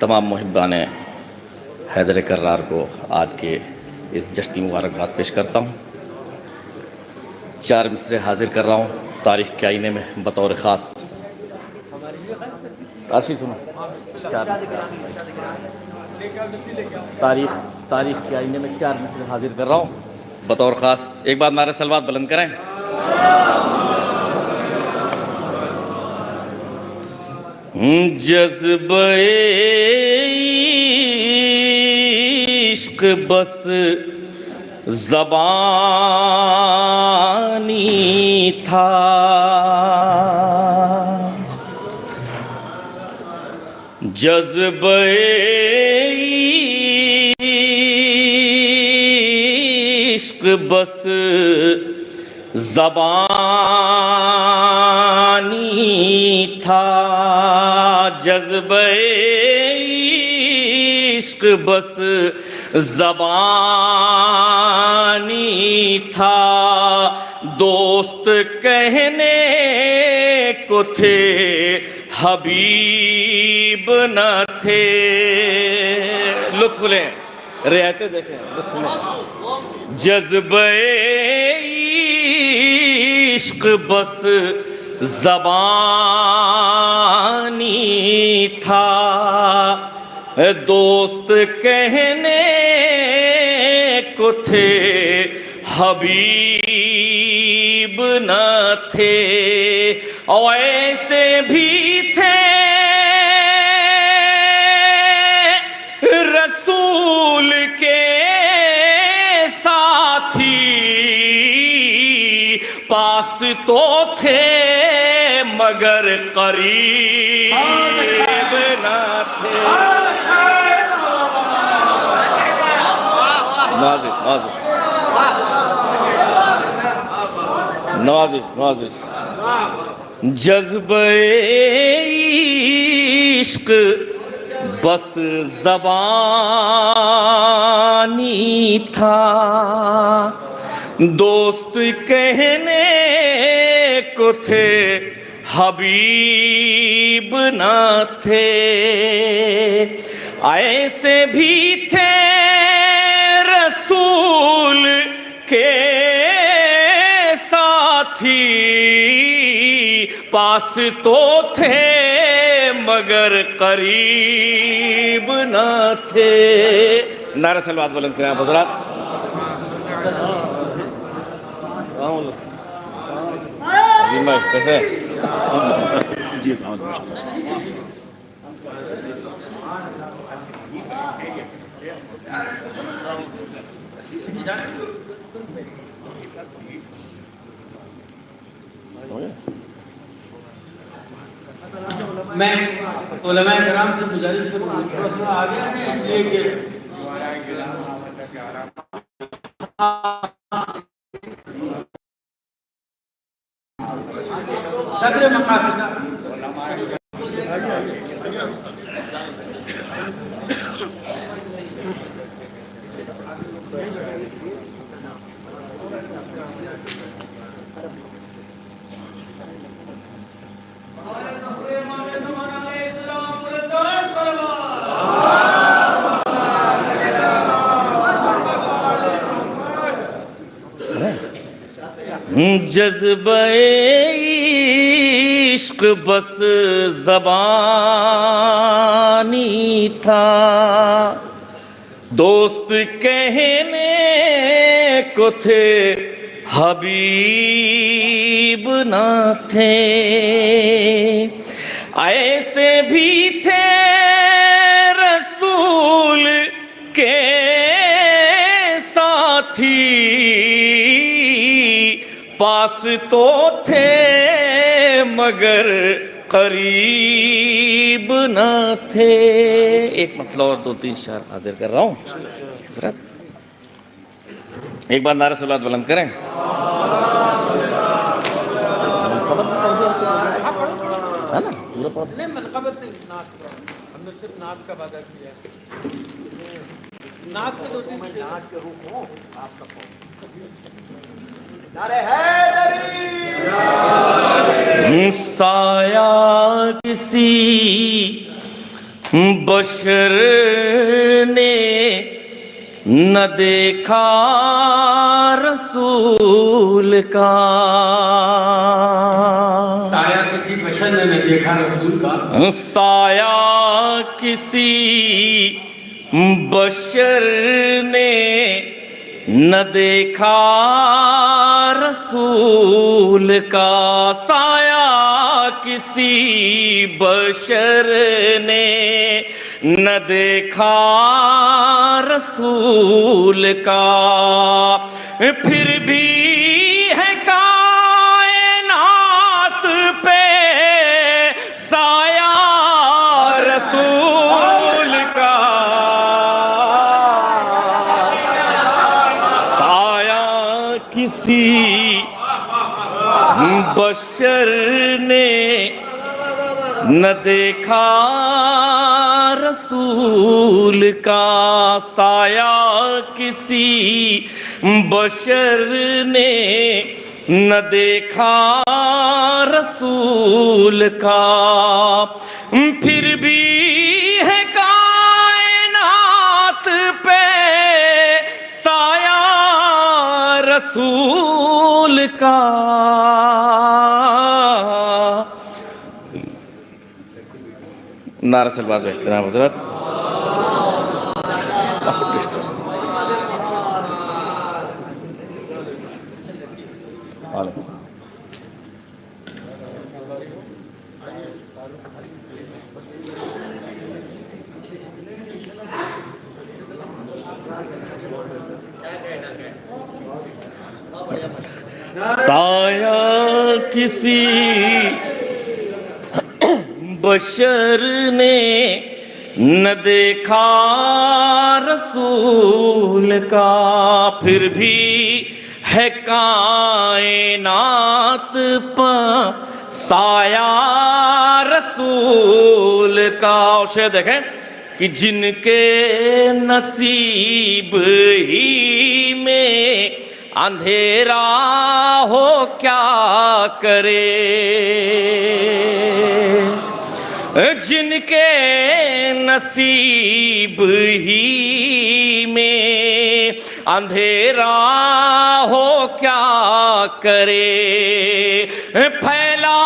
तमाम मुहिब्बान हैदर कर्रार को आज के इस जश्न की मुबारकबाद पेश करता हूँ। 4 मिसरे हाजिर कर रहा हूँ तारीख़ के आईने में बतौर ख़ास। सुनो, तारीख़ के आईने में 4 मिसरे हाजिर कर रहा हूँ बतौर ख़ास। एक बार नारे सलवात बुलंद करें। जज़्बे इश्क बस ज़बानी था, जज़्बे इश्क बस ज़बानी था, जज़्बे इश्क बस ज़बानी था। दोस्त कहने को थे हबीब न थे। लुत्फ़ लें, रियायतें देखें, लुत्फ़ लें। जज़्बे इश्क बस ज़बानी था, दोस्त कहने को थे हबीब न थे। और ऐसे भी थे रसूल के साथी, पास तो थे मगर करीब न थे। नवाज़िश। जज़्बे इश्क बस ज़बानी था, दोस्त कहने को थे हबीब न थे। ऐसे भी थे रसूल के साथी, पास तो थे मगर करीब न थे। नारे सलवात बुलंद करें आप हज़रात। कैसे जी मैं उलमाए किराम से गुजारिश करूँगा थोड़ा आगे आने, इसलिए कि सदर मकासद जज़्बे इश्क बस ज़बानी था, दोस्त कहने को थे हबीब न थे। ऐसे भी थे रसूल के साथी, पास तो थे मगर करीब न थे। एक मतलब और 2-3 शार हाजिर कर रहा हूँ हज़रत। एक बार नारे सलावत बुलंद करें। है ना पूरा पढ़ नहीं, मनक़बत नहीं, नात हमने सिर्फ नात का वादा किया। नात के 2-3 नात के रूप हो आपका साया किसी बशर ने न देखा रसूल का, साया किसी बशर ने नहीं देखा रसूल का, साया किसी बशर ने न देखा रसूल का, साया किसी बशर ने न देखा रसूल का, फिर भी है कायनात पे साया रसूल का, साया किसी बशर ने न देखा रसूल का, साया किसी बशर ने न देखा रसूल का, फिर भी है कायनात पे साया रसूल का। नारा सलवात बेहतराम हजरत। साया किसी बशर ने न देखा रसूल का, फिर भी है कायनात पर साया रसूल का। शेर देखें कि जिनके नसीब ही में अंधेरा हो क्या करे, जिनके नसीब ही में अंधेरा हो क्या करे, फैला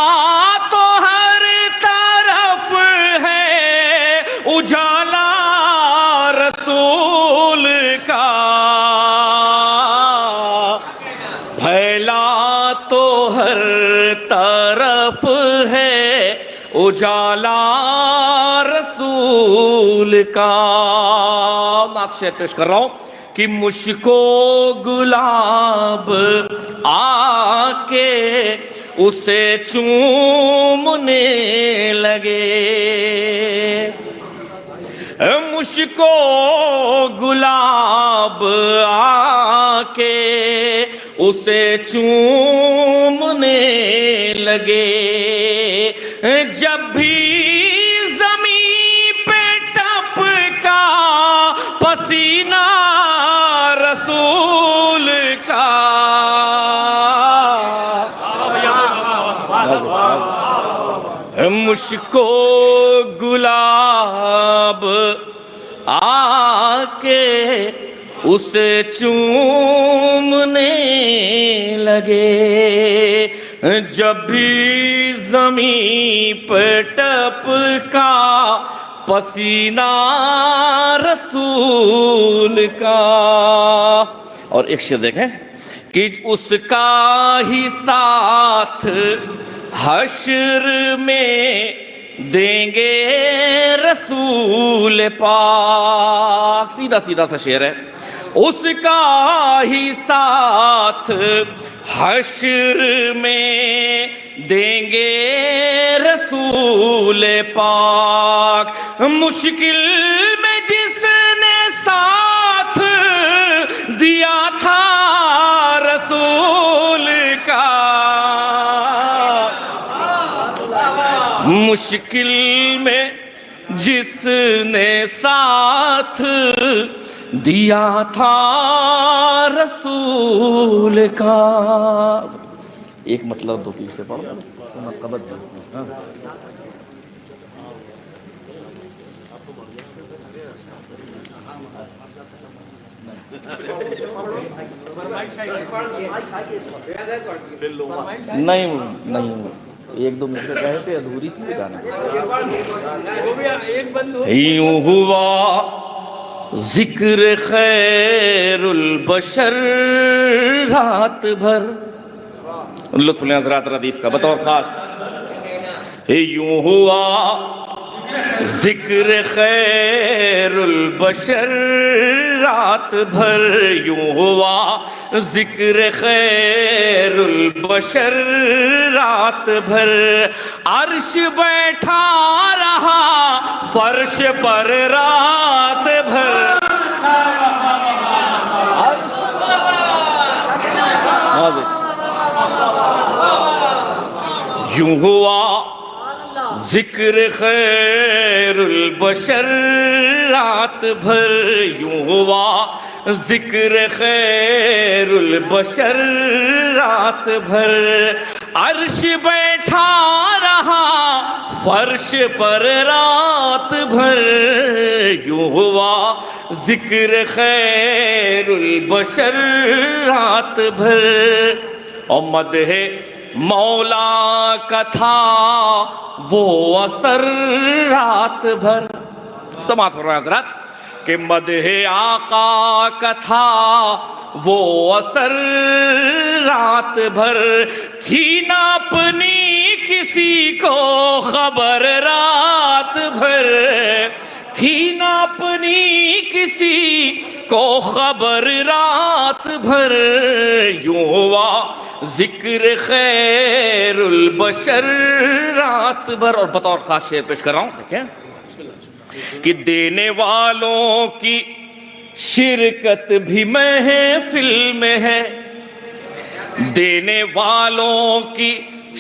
तो हर तरफ है उजाला रसूल का, फैला तो हर तरफ है उजाला रसूल का। नाक़्शे पेश कर रहा हूं कि मुझको गुलाब आके उसे चूमने लगे, मुझको गुलाब आके उसे चूमने लगे, जब भी ज़मीन पे टपका पसीना रसूल का, मुझको गुलाब आके उसे चूमने लगे, जब भी ज़मीन पे टपका पसीना रसूल का। और एक शेर देखें कि उसका ही साथ हश्र में देंगे रसूल पाक। सीधा सीधा सा शेर है, उसका ही साथ हश्र में देंगे रसूल पाक, मुश्किल में जिसने साथ दिया था रसूल का, मुश्किल में जिसने साथ दिया था रसूल का। एक मतलब दो तीन से पढ़ो। नहीं नहीं, एक दो मिनट कहे थे, अधूरी थी गाना। यूं हुआ जिक्र खैरुल बशर रात भर, लुत्फ लें हज़रात रदीफ का बतौर खास। यूं हुआ जिक्र खैरुल बशर रात भर, यूं हुआ जिक्र खैरुल बशर रात भर। अर्श बैठा रहा फर्श पर रात भर। यूं हुआ जिक्र खैरुल बशर रात भर, यूं हुआ जिक्र खैरुल बशर रात भर। अर्श बैठा रहा फर्श पर रात भर, यूं हुआ जिक्र खैरुल बशर रात भर। और मदहे मौला का था वो असर रात भर। समात हो रहा है हज़रात कि मदहे आका का था वो असर रात भर। थी ना अपनी किसी को खबर रात भर, थी ना अपनी किसी को खबर रात भर। यूं हुआ जिक्र खैरुल बशर रात भर। और बतौर खास शेर पेश कर रहा हूं, देखें कि देने वालों की शिरकत भी महफिल में है, देने वालों की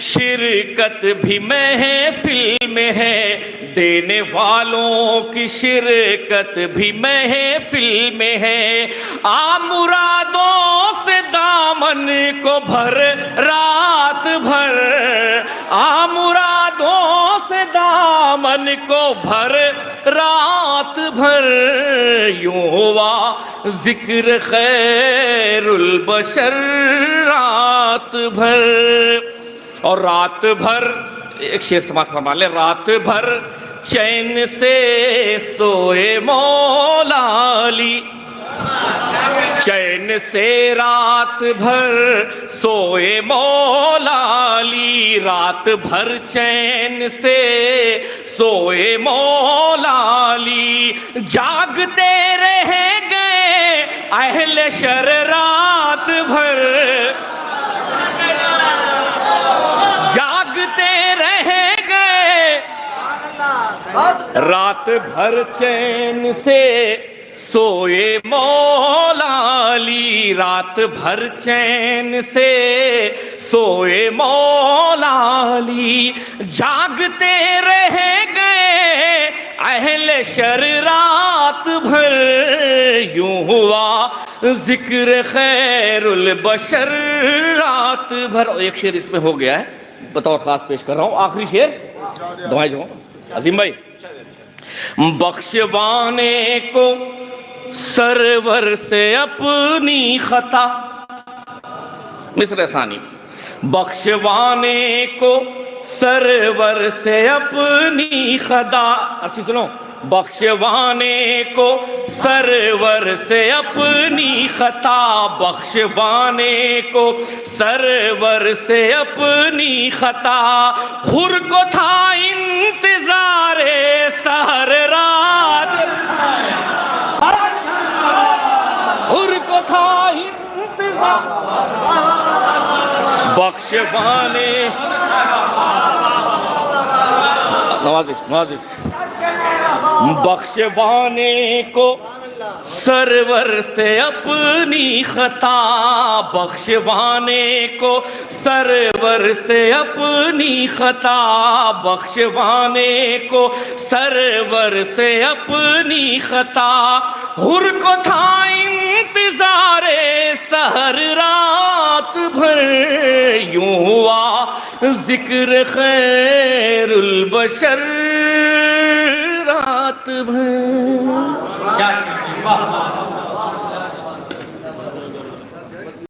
शिरकत भी महफिल में है, देने वालों की शिरकत भी महफिल में है। आ मुरादों से दामन को भर रात भर, आ मुरादों से दामन को भर रात भर। यूं हुआ जिक्र खैरुल बशर रात भर। और रात भर एक शेर समाप्त फरमा ले। रात भर चैन से सोए मौला अली, चैन से रात भर सोए मौला अली, रात भर चैन से सोए मौला अली। जागते रह गए अहले शर रात भर, जागते रह गए रात भर चैन से सोए मौला अली, रात भर चैन से सोए मौला अली। जागते रह गए अहले शर रात भर। यूं हुआ जिक्र खैरुल बशर रात भर। और एक शेर इसमें हो गया है, बतौर खास पेश कर रहा हूं, आखिरी शेर दुआएं जो अजीम भाई। बख्शवाने को सरवर से अपनी खता, मिस्र सानी। बख्शवाने को सरवर से अपनी खता, अच्छी सुनो। बख्शवाने को सरवर से अपनी खता, बख्शवाने को सरवर से अपनी खता। हुर को था इंतजारे सहर रात, हुर को था इंतजार। बख्शवाने नवाजिश नवाजिश। बख्शवाने को सरवर से अपनी खता, बख्शवाने को सरवर से अपनी खता, बख्शवाने को सरवर से अपनी खता। हुर को था इंतजारे सहर रात भर। यूं हुआ जिक्र खैरुल बशर रात भर। क्या वाह वाह